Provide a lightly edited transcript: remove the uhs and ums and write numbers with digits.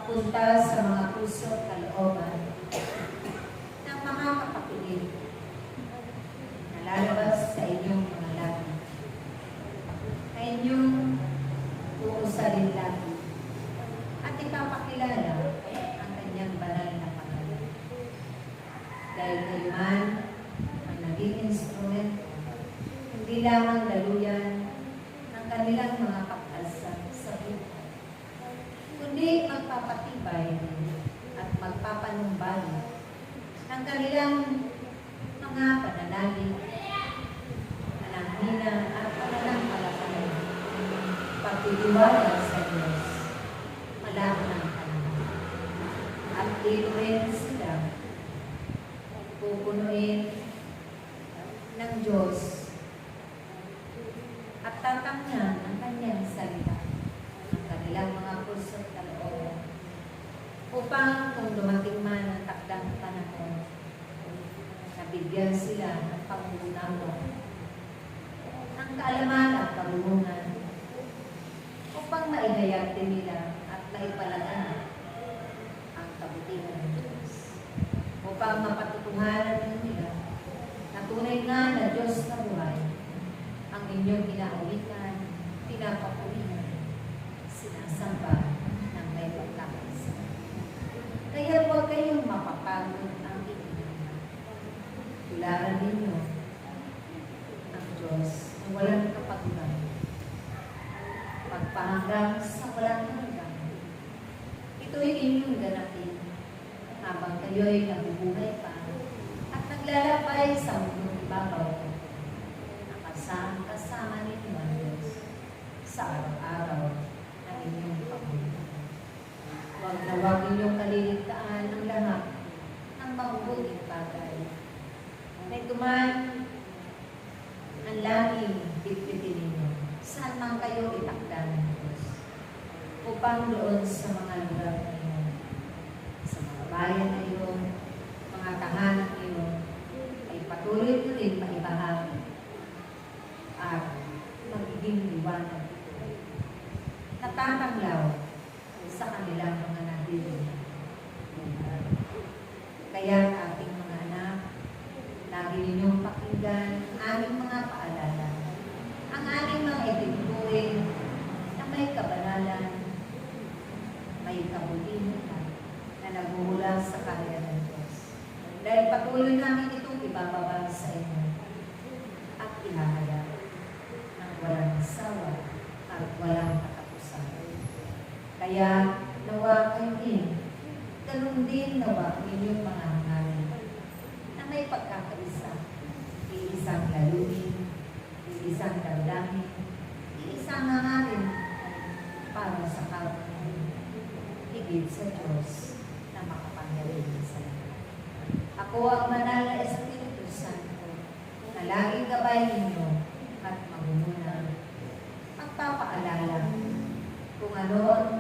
papunta sa mga puso at kalooban ng mga kapakinig na lalabas sa inyong dahil kayo man ang naging instrumento, hindi lamang daluyan ng kanilang mga pag-asa sa buhay, kundi magpapatibay at magpapanumbalik ng kanilang mga pananalig, pananghina at pananampalataya, pagtitiwala sa Diyos, malaki ng panahon. At iluin sila, pupunuin ng Diyos at tatamnan ang kanyang salita, ang kanilang mga puso at kalooban, upang kung dumating man ang takdang panahon, nabigyan sila ng pangunawa, ng kaalaman at karunungan, upang maihayag din nila at maipalagan ang kabutihan ng Diyos, upang mapatutuhanan din nila na tunay nga na Diyos na buhay, ang inyong inaawitan, pinapapurihan, sinasamba ng may pagkakaisa. Kaya huwag kayong mapapagod ang itinama. Tularan ninyo ang Diyos na walang kapaguran, pagpahanggang sa walang hanggang. Ito'y inyong ganapin habang kayo'y nabubuhay pa at naglalakbay sa mundong ibabaw, nakasama ninyo ang Diyos sa araw-araw ng inyong pamumuhay. Huwag na huwag ninyong kaliligtaan ang lahat ng mabubuting bagay. May duman ang laging bitbitin ninyo saan man kayo itakda ng Diyos, upang doon sa mga lugar na iyon, sa mga bayan na iyon, mga tahanan na iyon, ay patuloy ko rin maibahagi at magiging liwanag natatanglaw sa kanilang mga nabibigyan. Kaya ating mga anak, lagi ninyong pakinggan ang aming mga paalala, ang aming mga itinuturing na may kabanalan, may kabutihan na nagmumula sa kanya ng Diyos. Dahil patuloy namin itong ibababa sa inyo at ihahayag ng walang sawa at walang katapusan. Kaya nawa kayo din, ganun din nawa inyong mga hangarin na may pagkakaisa, iisang lalunin, iisang damdamin, iisang hangarin para sa kapatid, higit sa Diyos na makapangyarihan sa lahat. Ako ang banal na Espiritu Santo na laging gabay ninyo at magmumuna, magpapaalala kung ano ang